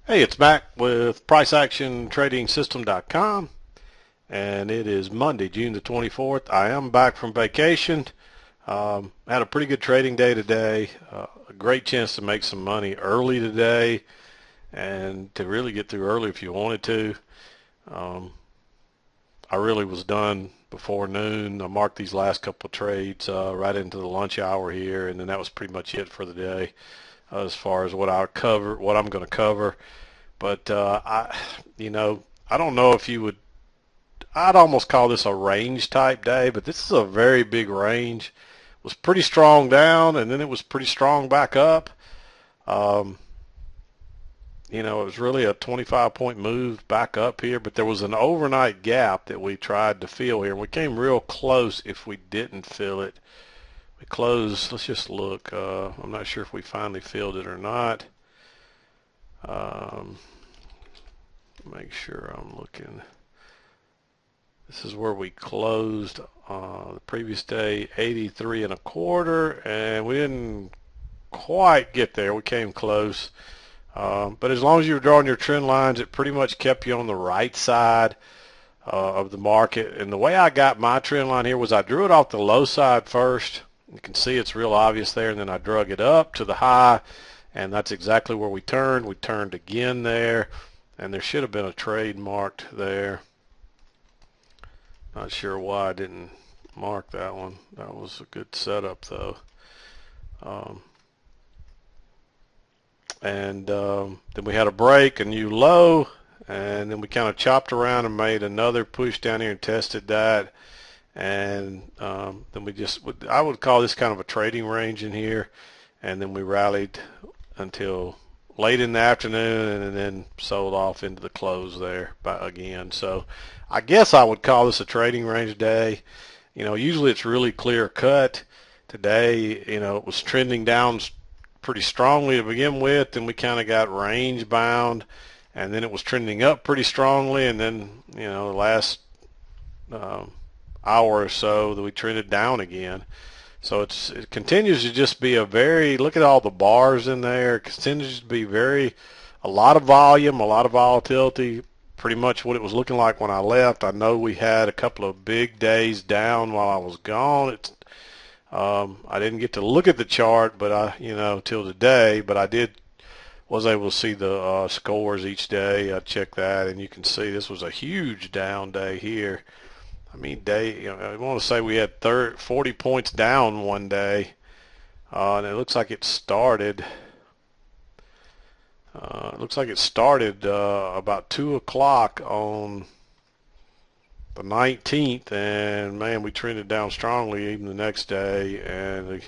Hey, it's Mac with PriceActionTradingSystem.com, and it is Monday, June the 24th. I am back from vacation. Had a pretty good trading day today. A great chance to make some money early today and to really get through early if you wanted to. Um, I really was done before noon. I marked these last couple of trades right into the lunch hour here, and then that was pretty much it for the day as far as what I'm going to cover. But I don't know if you would. I'd almost call this a range type day, but this is a very big range. It was pretty strong down, and then it was pretty strong back up. Um, it was really a 25-point move back up here, but there was an overnight gap that we tried to fill here, and we came real close if we didn't fill it. We closed. Let's just look. I'm not sure if we finally filled it or not. Um, Make sure I'm looking. This is where we closed the previous day, 83 and a quarter, and we didn't quite get there. We came close. But as long as you were drawing your trend lines, it pretty much kept you on the right side of the market. And the way I got my trend line here was I drew it off the low side first. You can see it's real obvious there, and then I drug it up to the high, and that's exactly where we turned. We turned again there, and there should have been a trade marked there. Not sure why I didn't mark that one. That was a good setup though. Um, and then we had a break, a new low, and then we kind of chopped around and made another push down here and tested that. And then I would call this kind of a trading range in here. And then we rallied until late in the afternoon and then sold off into the close there again. So I guess I would call this a trading range day. Usually it's really clear cut. Today, it was trending down pretty strongly to begin with, and we kind of got range bound, and then it was trending up pretty strongly, and then, the last hour or so that we trended down again. So it continues to just be look at all the bars in there. It continues to be a lot of volume, a lot of volatility, pretty much what it was looking like when I left. I know we had a couple of big days down while I was gone. I didn't get to look at the chart, but till today, but was able to see the scores each day. I checked that, and you can see this was a huge down day here. I mean, I want to say we had 40 points down one day, and it looks like it started. About 2 o'clock on the 19th, and man, we trended down strongly even the next day, and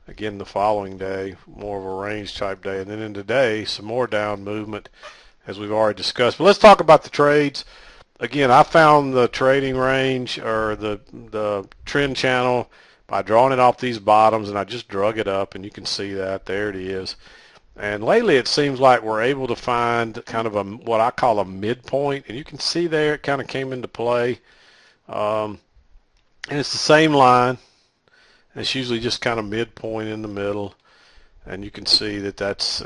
again the following day, more of a range type day, and then in today, some more down movement as we've already discussed. But let's talk about the trades. Again, I found the trading range or the trend channel by drawing it off these bottoms, and I just drug it up, and you can see that there it is. And lately it seems like we're able to find kind of what I call a midpoint, and you can see there it kind of came into play. And it's the same line. It's usually just kind of midpoint in the middle, and you can see that's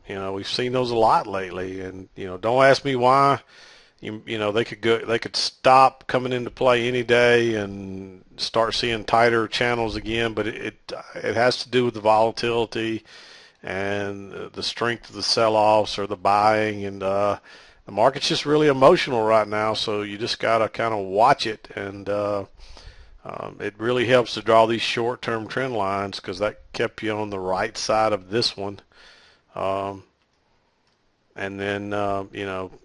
we've seen those a lot lately. And don't ask me why. They could stop coming into play any day and start seeing tighter channels again, but it has to do with the volatility and the strength of the sell-offs or the buying, and the market's just really emotional right now, so you just gotta kind of watch it, and it really helps to draw these short-term trend lines because that kept you on the right side of this one. And then,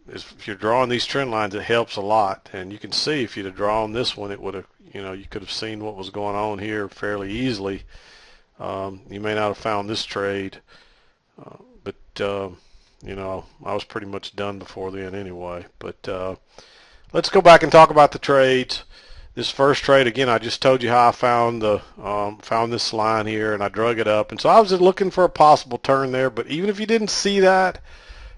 if you're drawing these trend lines, it helps a lot. And you can see if you'd have drawn this one, it would have, you could have seen what was going on here fairly easily. You may not have found this trade, but I was pretty much done before then anyway. But let's go back and talk about the trades. This first trade, again, I just told you how I found this line here, and I drug it up. And so I was just looking for a possible turn there. But even if you didn't see that,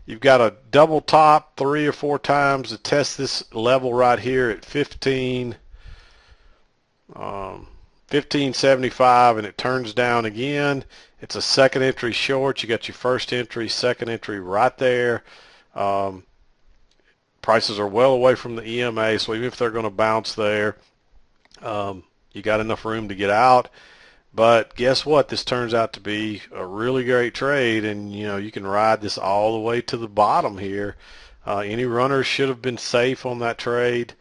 you've got a double top 3 or 4 times to test this level right here at 15. 1575 and it turns down again. It's a second entry short. You got your first entry, second entry right there. Prices are well away from the EMA, so even if they're going to bounce there, you got enough room to get out. But guess what? This turns out to be a really great trade, and you can ride this all the way to the bottom here. Any runners should have been safe on that trade.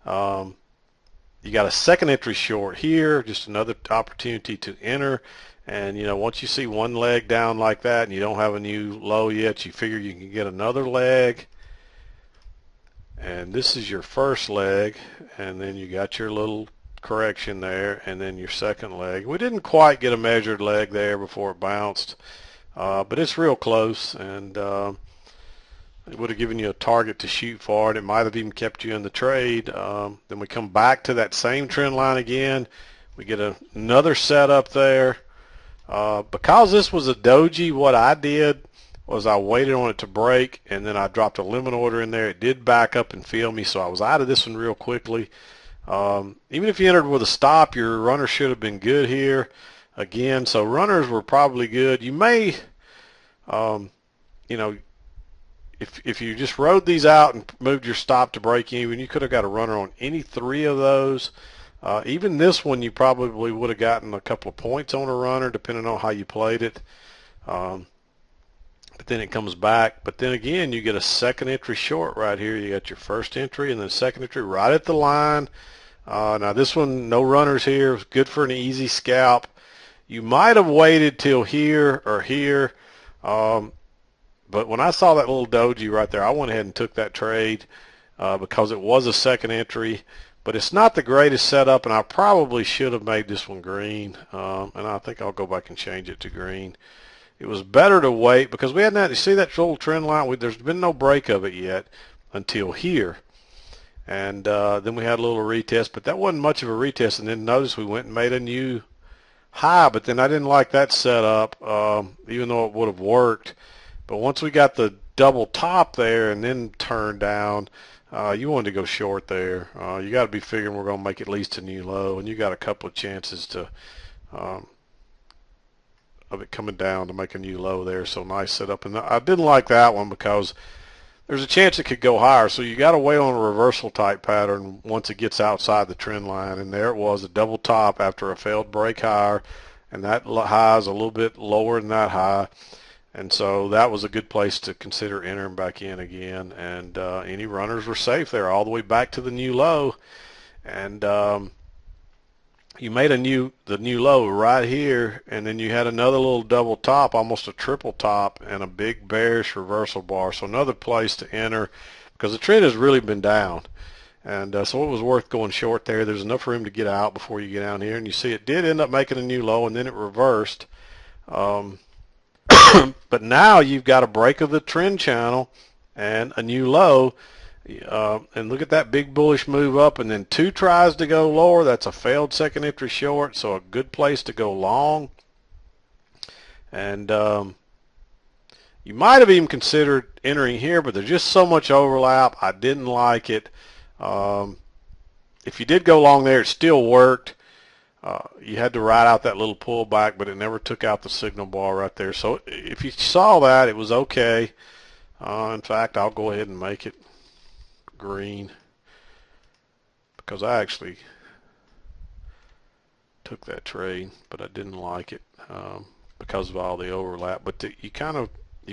You got a second entry short here, just another opportunity to enter. And once you see one leg down like that and you don't have a new low yet, you figure you can get another leg. And this is your first leg, and then you got your little correction there, and then your second leg. We didn't quite get a measured leg there before it bounced, but it's real close, and it would have given you a target to shoot for, and it might have even kept you in the trade. Then we come back to that same trend line again. We get another setup there. Because this was a doji, what I did was I waited on it to break, and then I dropped a limit order in there. It did back up and fill me, so I was out of this one real quickly. Even if you entered with a stop, your runner should have been good here again. So runners were probably good. You may, if you just rode these out and moved your stop to break even, you could have got a runner on any three of those. Even this one, you probably would have gotten a couple of points on a runner, depending on how you played it. But then it comes back. But then again, you get a second entry short right here. You got your first entry and then second entry right at the line. Now this one, no runners here. It was good for an easy scalp. You might have waited till here or here. But when I saw that little doji right there, I went ahead and took that trade because it was a second entry. But it's not the greatest setup, and I probably should have made this one green. And I think I'll go back and change it to green. It was better to wait because we hadn't had, you see that little trend line? There's been no break of it yet until here. And then we had a little retest, but that wasn't much of a retest. And then notice we went and made a new high, but then I didn't like that setup, even though it would have worked. But once we got the double top there and then turned down, you wanted to go short there. You got to be figuring we're going to make at least a new low, and you got a couple of chances to of it coming down to make a new low there. So nice setup. And I didn't like that one because there's a chance it could go higher. So you got to wait on a reversal type pattern once it gets outside the trend line. And there it was, a double top after a failed break higher, and that high is a little bit lower than that high. And so that was a good place to consider entering back in again. And any runners were safe there all the way back to the new low. And you made the new low right here, and then you had another little double top, almost a triple top, and a big bearish reversal bar. So another place to enter because the trend has really been down. And so it was worth going short there. There's enough room to get out before you get down here. And you see it did end up making a new low, and then it reversed. But now you've got a break of the trend channel and a new low. And look at that big bullish move up, and then two tries to go lower. That's a failed second entry short, so a good place to go long. And you might have even considered entering here, but there's just so much overlap. I didn't like it. If you did go long there, it still worked. You had to ride out that little pullback, but it never took out the signal bar right there. So if you saw that, it was okay. In fact, I'll go ahead and make it green because I actually took that trade, but I didn't like it because of all the overlap. But you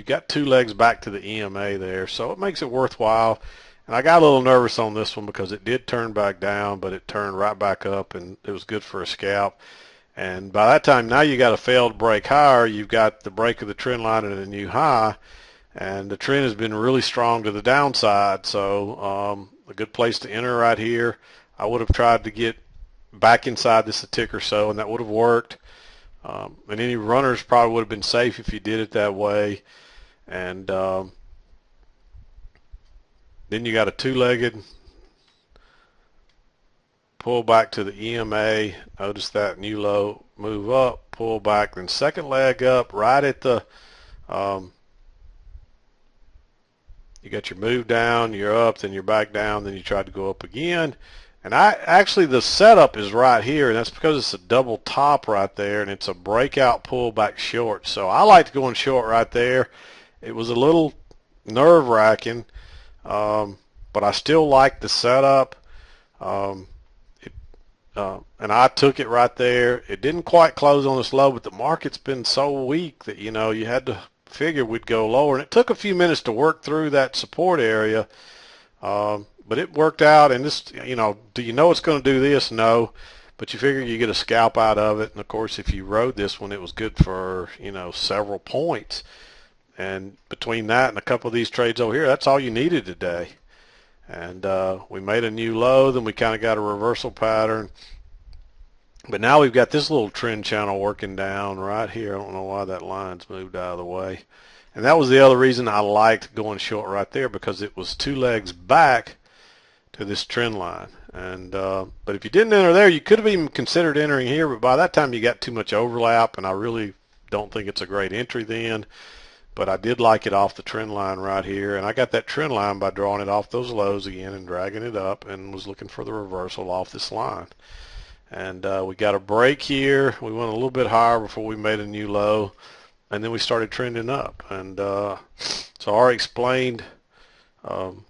got two legs back to the EMA there, so it makes it worthwhile. And I got a little nervous on this one because it did turn back down, but it turned right back up, and it was good for a scalp. And by that time, now you got a failed break higher. You've got the break of the trend line at a new high. And the trend has been really strong to the downside, so a good place to enter right here. I would have tried to get back inside this a tick or so, and that would have worked. And any runners probably would have been safe if you did it that way. And then you got a two-legged pull back to the EMA. Notice that new low, move up, pull back, then second leg up right at the you got your move down, you're up, then you're back down, then you tried to go up again, And the setup is right here, and that's because it's a double top right there, and it's a breakout pullback short. So I like to go in short right there. It was a little nerve-wracking, but I still like the setup. Um, and I took it right there. It didn't quite close on this low, but the market's been so weak that, you know, you had to figure we'd go lower. And it took a few minutes to work through that support area, but it worked out. And this, you know, do you know it's going to do this? No. But you figure you get a scalp out of it. And, of course, if you rode this one, it was good for, you know, several points. And between that and a couple of these trades over here, that's all you needed today. And we made a new low, then we kind of got a reversal pattern. But now we've got this little trend channel working down right here. I don't know why that line's moved out of the way. And that was the other reason I liked going short right there, because it was 2 legs back to this trend line. And but if you didn't enter there, you could have even considered entering here, but by that time you got too much overlap, and I really don't think it's a great entry then. But I did like it off the trend line right here, and I got that trend line by drawing it off those lows again and dragging it up, and was looking for the reversal off this line. And we got a break here. We went a little bit higher before we made a new low, and then we started trending up. And so I already explained, and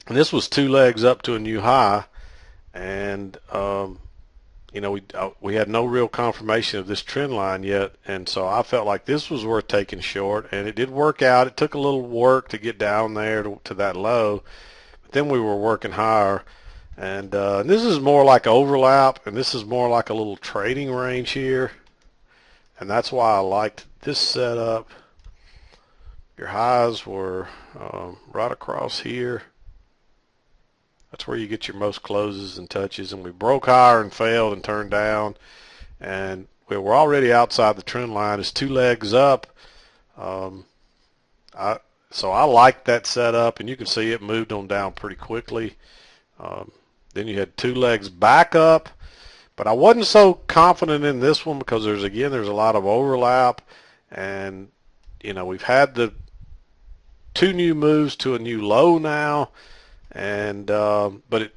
this was 2 legs up to a new high, and you know, we had no real confirmation of this trend line yet, and so I felt like this was worth taking short, and it did work out. It took a little work to get down there to that low, but then we were working higher, and this is more like overlap, and this is more like a little trading range here, and that's why I liked this setup. Your highs were right across here. That's where you get your most closes and touches, and we broke higher and failed and turned down, and we were already outside the trend line. It's 2 legs up. So I liked that setup, and you can see it moved on down pretty quickly. Then you had 2 legs back up, but I wasn't so confident in this one because there's a lot of overlap, and you know, we've had the 2 new moves to a new low now. And but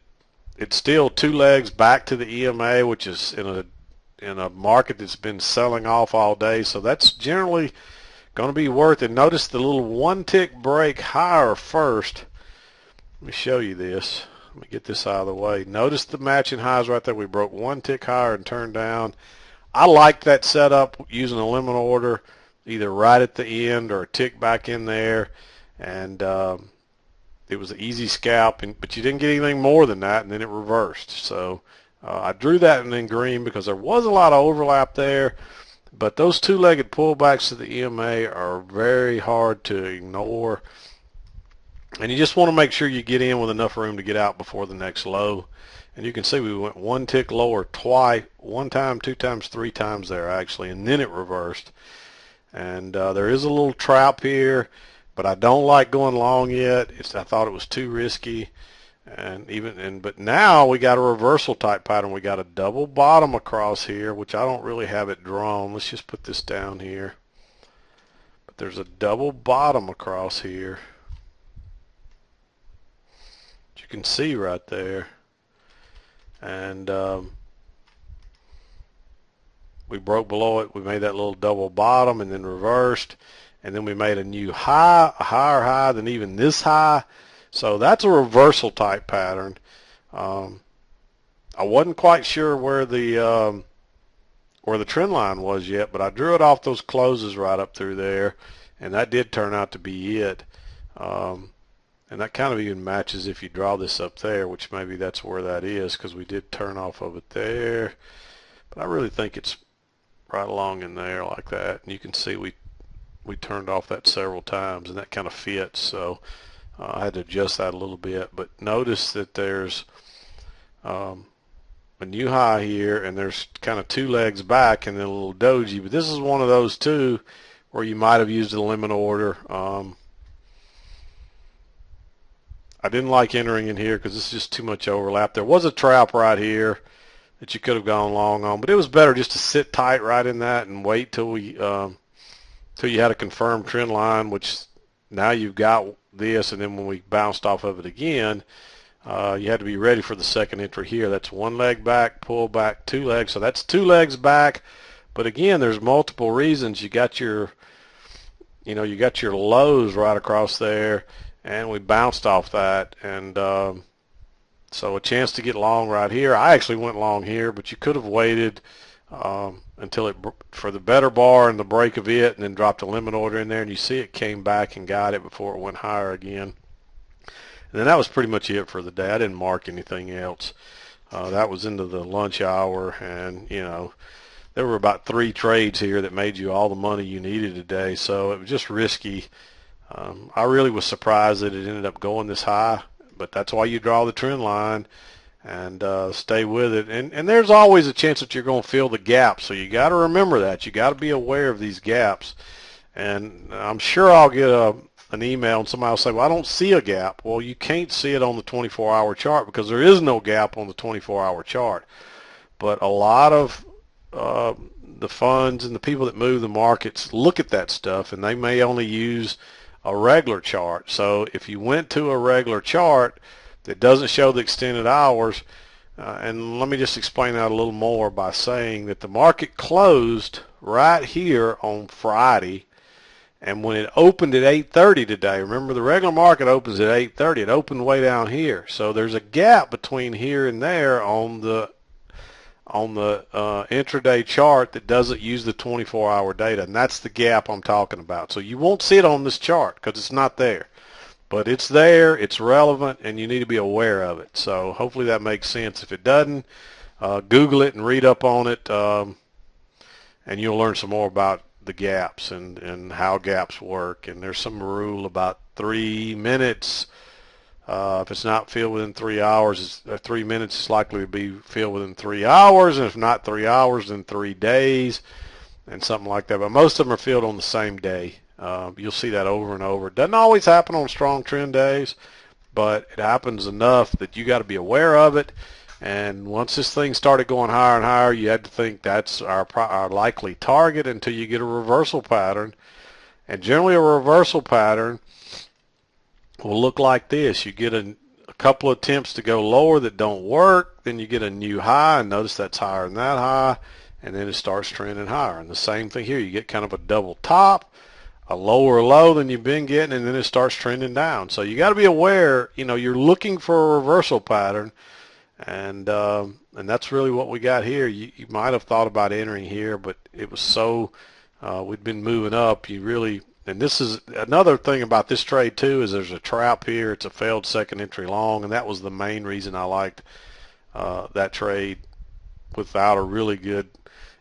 it's still 2 legs back to the EMA, which is in a market that's been selling off all day, so that's generally going to be worth it. Notice the little 1 tick break higher first. Let me show you this. Let me get this out of the way. Notice the matching highs right there. We broke 1 tick higher and turned down. I like that setup using a limit order, either right at the end or a tick back in there, and it was an easy scalp, but you didn't get anything more than that, and then it reversed. So I drew that in green because there was a lot of overlap there, but those 2-legged pullbacks to the EMA are very hard to ignore, and you just want to make sure you get in with enough room to get out before the next low. And you can see we went 1 tick lower twice, 1 time, 2 times, 3 times there actually, and then it reversed. And there is a little trap here, but I don't like going long yet. I thought it was too risky, but now we got a reversal type pattern. We got a double bottom across here, which I don't really have it drawn. Let's just put this down here. But there's a double bottom across here, which you can see right there, and we broke below it. We made that little double bottom and then reversed. And then we made a new high, a higher high than even this high. So that's a reversal type pattern. I wasn't quite sure where the trend line was yet, but I drew it off those closes right up through there, and that did turn out to be it. And that kind of even matches if you draw this up there, which maybe that's where that is, because we did turn off of it there. But I really think it's right along in there like that. And you can see we turned off that several times, and that kind of fits, so I had to adjust that a little bit. But notice that there's a new high here, and there's kind of 2 legs back and then a little doji, but this is one of those two where you might have used a limit order. I didn't like entering in here because it's just too much overlap. There was a trap right here that you could have gone long on, but it was better just to sit tight right in that and wait till you had a confirmed trend line, which now you've got this, and then when we bounced off of it again, you had to be ready for the second entry here. That's one leg back, pull back, two legs. So that's two legs back. But again, there's multiple reasons. You got your, you got your lows right across there, and we bounced off that. And so a chance to get long right here. I actually went long here, but you could have waited until it for the better bar and the break of it, and then dropped a limit order in there, and you see it came back and got it before it went higher again. And then that was pretty much it for the day. I didn't mark anything else. That was into the lunch hour, and there were about 3 trades here that made you all the money you needed today, so it was just risky. I really was surprised that it ended up going this high, but that's why you draw the trend line and stay with it. And there's always a chance that you're going to fill the gap, so you got to remember that. You got to be aware of these gaps. And I'm sure I'll get an email and somebody will say, well, I don't see a gap. Well, you can't see it on the 24-hour chart because there is no gap on the 24-hour chart. But a lot of the funds and the people that move the markets look at that stuff, and they may only use a regular chart. So if you went to a regular chart that doesn't show the extended hours, and let me just explain that a little more by saying that the market closed right here on Friday, and when it opened at 8:30 today, remember the regular market opens at 8:30, it opened way down here. So there's a gap between here and there on the intraday chart that doesn't use the 24-hour data, and that's the gap I'm talking about. So you won't see it on this chart because it's not there, but it's there, it's relevant, and you need to be aware of it. So hopefully that makes sense. If it doesn't, Google it and read up on it, and you'll learn some more about the gaps and how gaps work. And there's some rule about 3 minutes. If it's not filled within 3 hours, 3 minutes is likely to be filled within 3 hours, and if not 3 hours, then 3 days, and something like that. But most of them are filled on the same day. You'll see that over and over. It doesn't always happen on strong trend days, but it happens enough that you got to be aware of it. And once this thing started going higher and higher, you had to think that's our likely target until you get a reversal pattern. And generally a reversal pattern will look like this. You get a couple of attempts to go lower that don't work, then you get a new high, and notice that's higher than that high, and then it starts trending higher. And the same thing here, you get kind of a double top, a lower low than you've been getting, and then it starts trending down. So you got to be aware, you're looking for a reversal pattern, and that's really what we got here. You might have thought about entering here, but it was so we'd been moving up, and this is another thing about this trade too, is there's a trap here. It's a failed second entry long, and that was the main reason I liked that trade without a really good,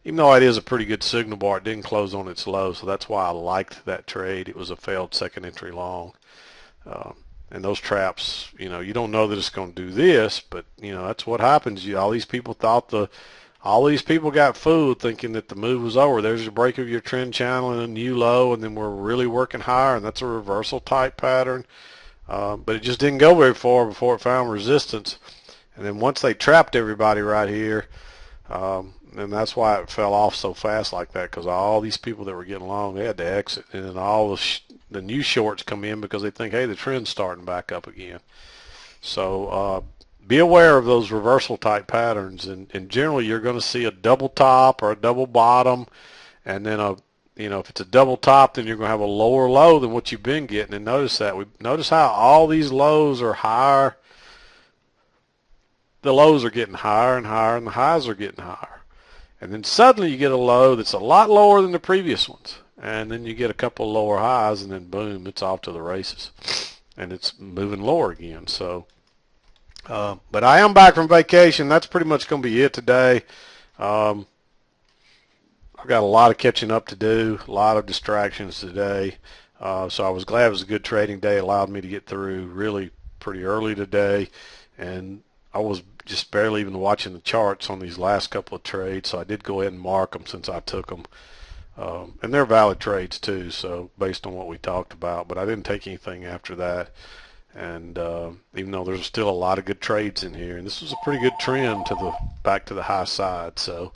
even though it is a pretty good signal bar, it didn't close on its low, so that's why I liked that trade. It was a failed second entry long. And those traps, you don't know that it's going to do this, but that's what happens. All these people got fooled thinking that the move was over. There's a break of your trend channel and a new low, and then we're really working higher, and that's a reversal type pattern. But it just didn't go very far before it found resistance. And then once they trapped everybody right here, and that's why it fell off so fast like that, because all these people that were getting long, they had to exit, and then all the new shorts come in because they think, hey, the trend's starting back up again. So be aware of those reversal type patterns, and generally you're going to see a double top or a double bottom, and then if it's a double top, then you're going to have a lower low than what you've been getting. And notice how all these lows are higher. The lows are getting higher and higher, and the highs are getting higher. And then suddenly you get a low that's a lot lower than the previous ones. And then you get a couple of lower highs, and then boom, it's off to the races. And it's moving lower again. So, but I am back from vacation. That's pretty much going to be it today. I've got a lot of catching up to do, a lot of distractions today. So I was glad it was a good trading day. It allowed me to get through really pretty early today. And I was just barely even watching the charts on these last couple of trades, so I did go ahead and mark them since I took them. And they're valid trades too, so based on what we talked about, but I didn't take anything after that. And even though there's still a lot of good trades in here, and this was a pretty good trend back to the high side. So,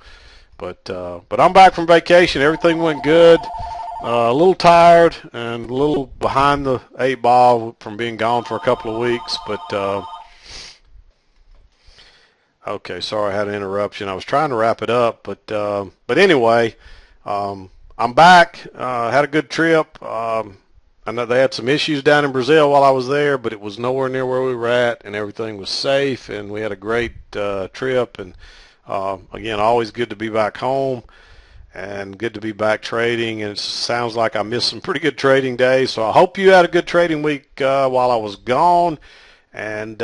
but I'm back from vacation. Everything went good. A little tired and a little behind the 8 ball from being gone for a couple of weeks, but Okay, sorry I had an interruption. I was trying to wrap it up, but anyway, I'm back. Had a good trip. I know they had some issues down in Brazil while I was there, but it was nowhere near where we were at, and everything was safe, and we had a great trip. And again, always good to be back home, and good to be back trading. And it sounds like I missed some pretty good trading days. So I hope you had a good trading week while I was gone. And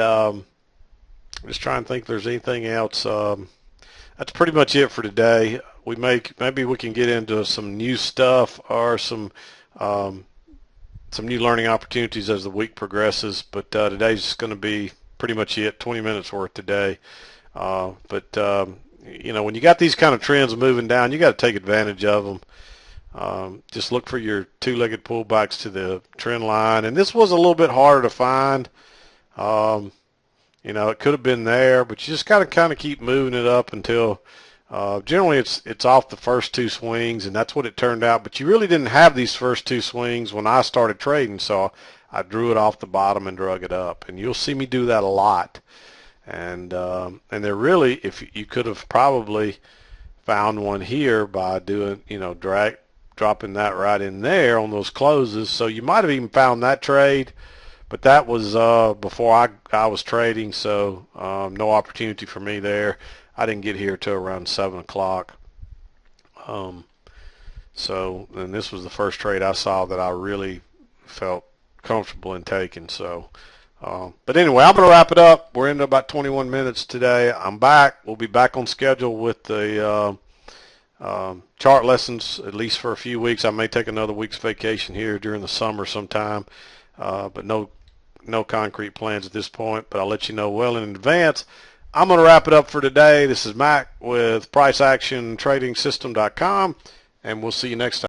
just trying to think if there's anything else. That's pretty much it for today. Maybe we can get into some new stuff or some new learning opportunities as the week progresses. But today's just going to be pretty much it. 20 minutes worth today. But you know, when you got these kind of trends moving down, you got to take advantage of them. Just look for your two-legged pullbacks to the trend line, and this was a little bit harder to find. You know, it could have been there, but you just got to kind of keep moving it up until generally it's off the first two swings, and that's what it turned out. But you really didn't have these first two swings when I started trading, so I drew it off the bottom and drug it up, and you'll see me do that a lot. And they're really, if you could have probably found one here by doing, you know, dropping that right in there on those closes. So you might have even found that trade. But that was before I was trading, so no opportunity for me there. I didn't get here till around 7 o'clock. So, and this was the first trade I saw that I really felt comfortable in taking. So, but anyway, I'm going to wrap it up. We're into about 21 minutes today. I'm back. We'll be back on schedule with the chart lessons, at least for a few weeks. I may take another week's vacation here during the summer sometime, but no concrete plans at this point, but I'll let you know well in advance. I'm going to wrap it up for today. This is Mac with PriceActionTradingSystem.com, and we'll see you next time.